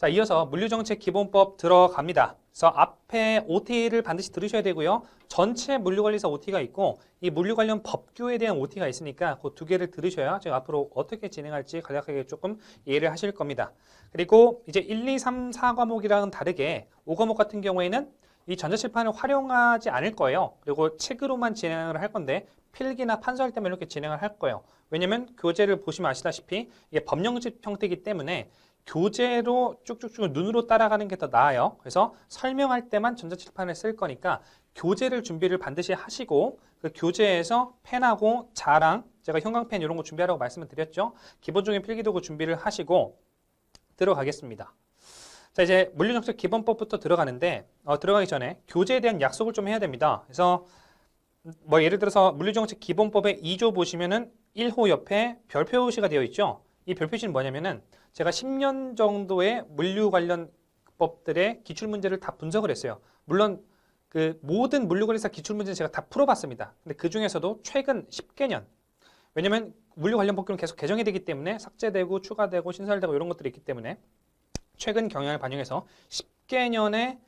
자, 이어서 물류정책 기본법 들어갑니다. 그래서 앞에 OT를 반드시 들으셔야 되고요. 전체 물류관리사 OT가 있고 이 물류 관련 법규에 대한 OT가 있으니까 그 두 개를 들으셔야 제가 앞으로 어떻게 진행할지 간략하게 조금 이해를 하실 겁니다. 그리고 이제 1, 2, 3, 4과목이랑은 다르게 5과목 같은 경우에는 이 전자칠판을 활용하지 않을 거예요. 그리고 책으로만 진행을 할 건데 필기나 판서할 때만 이렇게 진행을 할 거예요. 왜냐면 교재를 보시면 아시다시피 이게 법령집 형태이기 때문에 교재로 쭉쭉쭉 눈으로 따라가는 게 더 나아요. 그래서 설명할 때만 전자칠판을 쓸 거니까 교재를 준비를 반드시 하시고 그 교재에서 펜하고 자랑, 제가 형광펜 이런 거 준비하라고 말씀을 드렸죠. 기본적인 필기도구 준비를 하시고 들어가겠습니다. 자, 이제 물류정책 기본법부터 들어가는데 들어가기 전에 교재에 대한 약속을 좀 해야 됩니다. 그래서 뭐 예를 들어서 물류정책 기본법의 2조 보시면은 1호 옆에 별 표시가 되어 있죠. 이 별 표시는 뭐냐면은 제가 10년 정도의 물류 관련 법들의 기출문제를 다 분석을 했어요. 물론 그 모든 물류관리사 기출문제는 제가 다 풀어봤습니다. 근데 그 중에서도 최근 10개년, 왜냐면 물류 관련 법규는 계속 개정이 되기 때문에 삭제되고 추가되고 신설되고 이런 것들이 있기 때문에 최근 경향을 반영해서 10개년의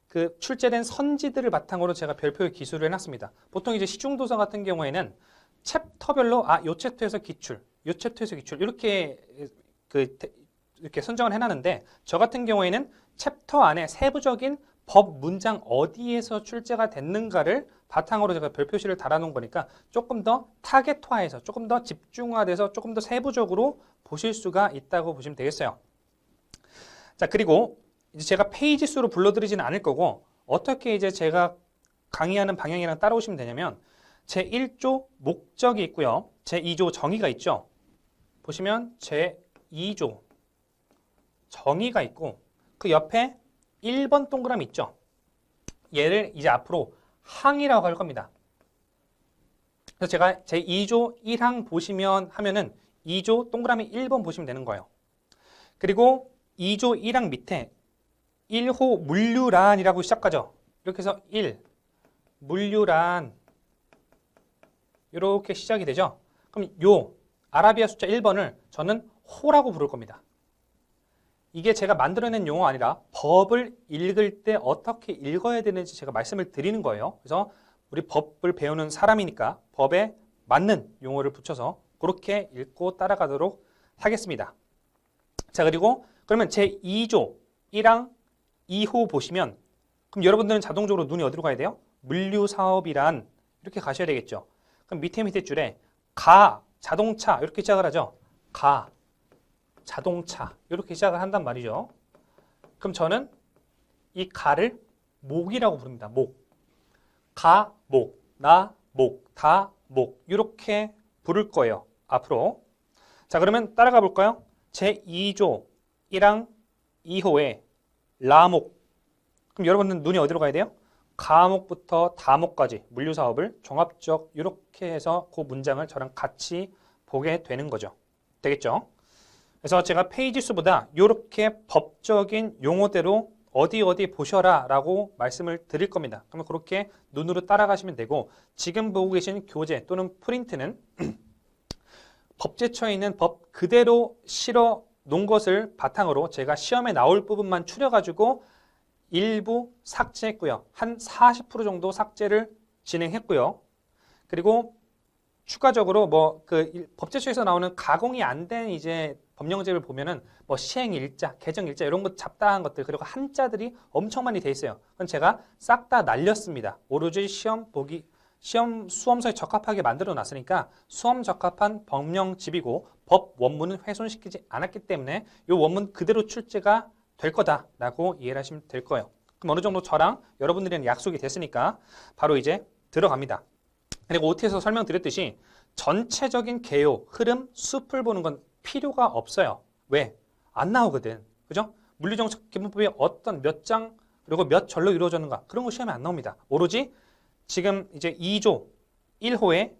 그 출제된 선지들을 바탕으로 제가 별표의 기술을 해놨습니다. 보통 이제 시중도서 같은 경우에는 챕터별로 요 챕터에서 기출, 요 챕터에서 기출 이렇게 이렇게 선정을 해놨는데 저 같은 경우에는 챕터 안에 세부적인 법 문장 어디에서 출제가 됐는가를 바탕으로 제가 별 표시를 달아놓은 거니까 조금 더 타겟화해서 조금 더 집중화돼서 조금 더 세부적으로 보실 수가 있다고 보시면 되겠어요. 자, 그리고 이제 제가 페이지 수로 불러드리지는 않을 거고 어떻게 이제 제가 강의하는 방향이랑 따라오시면 되냐면 제1조 목적이 있고요. 제2조 정의가 있죠. 보시면 제2조 정의가 있고 그 옆에 1번 동그라미 있죠. 얘를 이제 앞으로 항이라고 할 겁니다. 그래서 제가 제2조 1항 보시면 하면은 2조 동그라미 1번 보시면 되는 거예요. 그리고 2조 1항 밑에 1호 물류란이라고 시작하죠. 이렇게 해서 1 물류란 이렇게 시작이 되죠. 그럼 요 아라비아 숫자 1번을 저는 호라고 부를 겁니다. 이게 제가 만들어낸 용어 아니라 법을 읽을 때 어떻게 읽어야 되는지 제가 말씀을 드리는 거예요. 그래서 우리 법을 배우는 사람이니까 법에 맞는 용어를 붙여서 그렇게 읽고 따라가도록 하겠습니다. 자, 그리고 그러면 제2조 1항 2호 보시면 그럼 여러분들은 자동적으로 눈이 어디로 가야 돼요? 물류사업이란 이렇게 가셔야 되겠죠. 그럼 밑에 줄에 가 자동차 이렇게 시작을 하죠. 가 자동차 이렇게 시작을 한단 말이죠. 그럼 저는 이 가를 목이라고 부릅니다. 목. 가, 목, 나, 목, 다, 목 이렇게 부를 거예요. 앞으로. 자, 그러면 따라가 볼까요? 제2조 1항 2호에 라목. 그럼 여러분들 눈이 어디로 가야 돼요? 가목부터 다목까지 물류사업을 종합적 이렇게 해서 그 문장을 저랑 같이 보게 되는 거죠. 되겠죠? 그래서 제가 페이지 수보다 이렇게 법적인 용어대로 어디 보셔라 라고 말씀을 드릴 겁니다. 그러면 그렇게 눈으로 따라가시면 되고 지금 보고 계신 교재 또는 프린트는 법제처에 있는 법 그대로 실어 놓은 것을 바탕으로 제가 시험에 나올 부분만 추려가지고 일부 삭제했고요. 한 40% 정도 삭제를 진행했고요. 그리고 추가적으로 법제처에서 나오는 가공이 안 된 이제 법령제를 보면은 시행일자, 개정일자 이런 것 잡다한 것들 그리고 한자들이 엄청 많이 돼 있어요. 그건 제가 싹 다 날렸습니다. 오로지 시험 수험서에 적합하게 만들어 놨으니까 수험 적합한 법령집이고 법 원문은 훼손시키지 않았기 때문에 이 원문 그대로 출제가 될 거다라고 이해를 하시면 될 거예요. 그럼 어느 정도 저랑 여러분들이랑 약속이 됐으니까 바로 이제 들어갑니다. 그리고 OT에서 설명드렸듯이 전체적인 개요, 흐름, 숲을 보는 건 필요가 없어요. 왜? 안 나오거든. 그죠? 물류정책 기본법이 어떤 몇 장 그리고 몇 절로 이루어졌는가 그런 거 시험에 안 나옵니다. 오로지 지금 이제 2조 1호에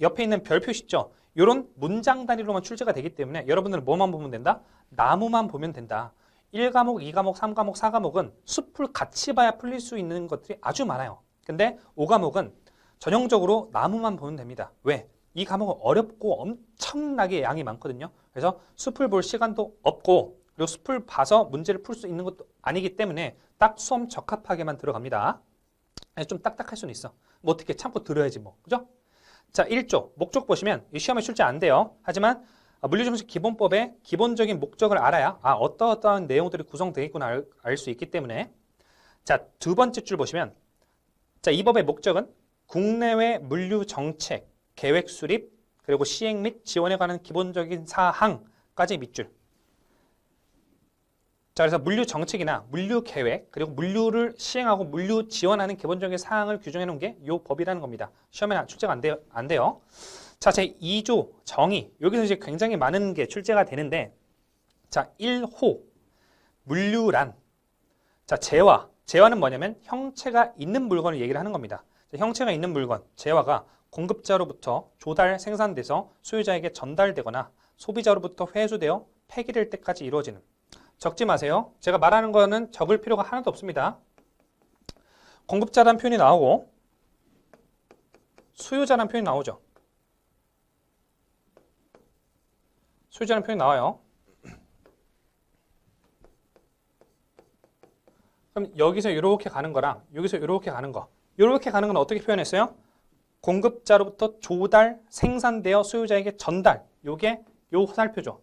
옆에 있는 별 표시 있죠? 이런 문장 단위로만 출제가 되기 때문에 여러분들은 뭐만 보면 된다? 나무만 보면 된다. 1과목, 2과목, 3과목, 4과목은 숲을 같이 봐야 풀릴 수 있는 것들이 아주 많아요. 근데 5과목은 전형적으로 나무만 보면 됩니다. 왜? 이 과목은 어렵고 엄청나게 양이 많거든요. 그래서 숲을 볼 시간도 없고 그리고 숲을 봐서 문제를 풀 수 있는 것도 아니기 때문에 딱 수험 적합하게만 들어갑니다. 좀 딱딱할 수는 있어. 뭐 어떻게 참고 들어야지 뭐. 그죠? 자, 1조. 목적 보시면 이 시험에 출제 안 돼요. 하지만 물리정식 기본법의 기본적인 목적을 알아야 어떠한 내용들이 구성되겠구나 알 수 있기 때문에 자, 두 번째 줄 보시면 자, 이 법의 목적은 국내외 물류 정책, 계획 수립, 그리고 시행 및 지원에 관한 기본적인 사항까지 밑줄. 자, 그래서 물류 정책이나 물류 계획, 그리고 물류를 시행하고 물류 지원하는 기본적인 사항을 규정해 놓은 게 이 법이라는 겁니다. 시험에 출제가 안 돼요. 자, 제 2조 정의. 여기서 이제 굉장히 많은 게 출제가 되는데 자, 1호 물류란 자, 재화는 뭐냐면 형체가 있는 물건을 얘기를 하는 겁니다. 자, 형체가 있는 물건, 재화가 공급자로부터 조달 생산돼서 소유자에게 전달되거나 소비자로부터 회수되어 폐기될 때까지 이루어지는. 적지 마세요. 제가 말하는 거는 적을 필요가 하나도 없습니다. 공급자라는 표현이 나오고 수요자라는 표현이 나오죠. 수요자라는 표현이 나와요. 그럼 여기서 이렇게 가는 거랑 여기서 이렇게 가는 거. 이렇게 가는 건 어떻게 표현했어요? 공급자로부터 조달, 생산되어 소유자에게 전달. 요게 요 화살표죠.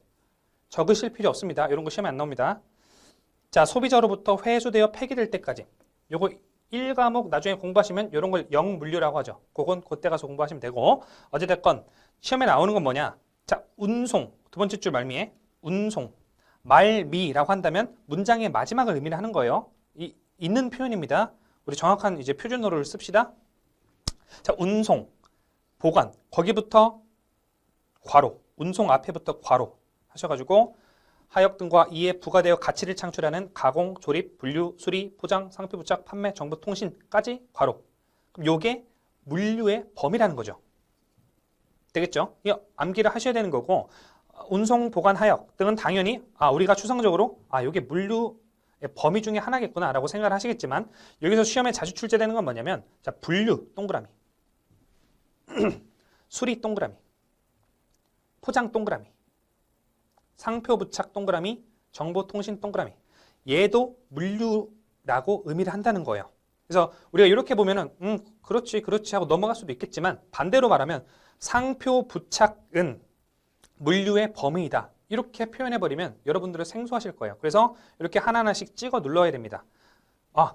적으실 필요 없습니다. 이런 거 시험에 안 나옵니다. 자, 소비자로부터 회수되어 폐기될 때까지. 요거 1과목 나중에 공부하시면 이런 걸 영물류라고 하죠. 그건 그때 가서 공부하시면 되고 어찌됐건 시험에 나오는 건 뭐냐? 자, 운송. 두 번째 줄 말미에 운송. 말미라고 한다면 문장의 마지막을 의미를 하는 거예요. 있는 표현입니다. 우리 정확한 이제 표준어를 씁시다. 자, 운송, 보관, 거기부터 괄호, 운송 앞에부터 괄호 하셔가지고 하역 등과 이에 부과되어 가치를 창출하는 가공, 조립, 분류, 수리, 포장, 상표 부착, 판매, 정보, 통신까지 괄호. 그럼 요게 물류의 범위라는 거죠. 되겠죠? 이거 암기를 하셔야 되는 거고 운송, 보관, 하역 등은 당연히 우리가 추상적으로 요게 물류 범위 중에 하나겠구나 라고 생각을 하시겠지만 여기서 시험에 자주 출제되는 건 뭐냐면 자, 분류 동그라미 수리 동그라미 포장 동그라미 상표 부착 동그라미 정보통신 동그라미 얘도 물류라고 의미를 한다는 거예요. 그래서 우리가 이렇게 보면은 그렇지 하고 넘어갈 수도 있겠지만 반대로 말하면 상표 부착은 물류의 범위이다. 이렇게 표현해버리면 여러분들은 생소하실 거예요. 그래서 이렇게 하나하나씩 찍어 눌러야 됩니다.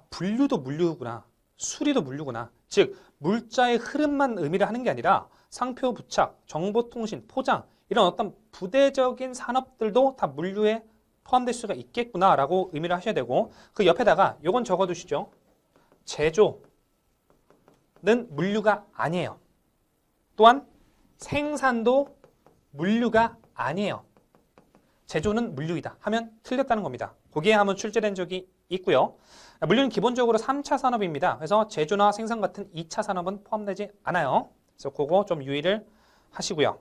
분류도 물류구나. 수리도 물류구나. 즉 물자의 흐름만 의미를 하는 게 아니라 상표 부착, 정보통신, 포장 이런 어떤 부대적인 산업들도 다 물류에 포함될 수가 있겠구나라고 의미를 하셔야 되고 그 옆에다가 요건 적어두시죠. 제조는 물류가 아니에요. 또한 생산도 물류가 아니에요. 제조는 물류이다 하면 틀렸다는 겁니다. 거기에 한번 출제된 적이 있고요. 물류는 기본적으로 3차 산업입니다. 그래서 제조나 생산 같은 2차 산업은 포함되지 않아요. 그래서 그거 좀 유의를 하시고요.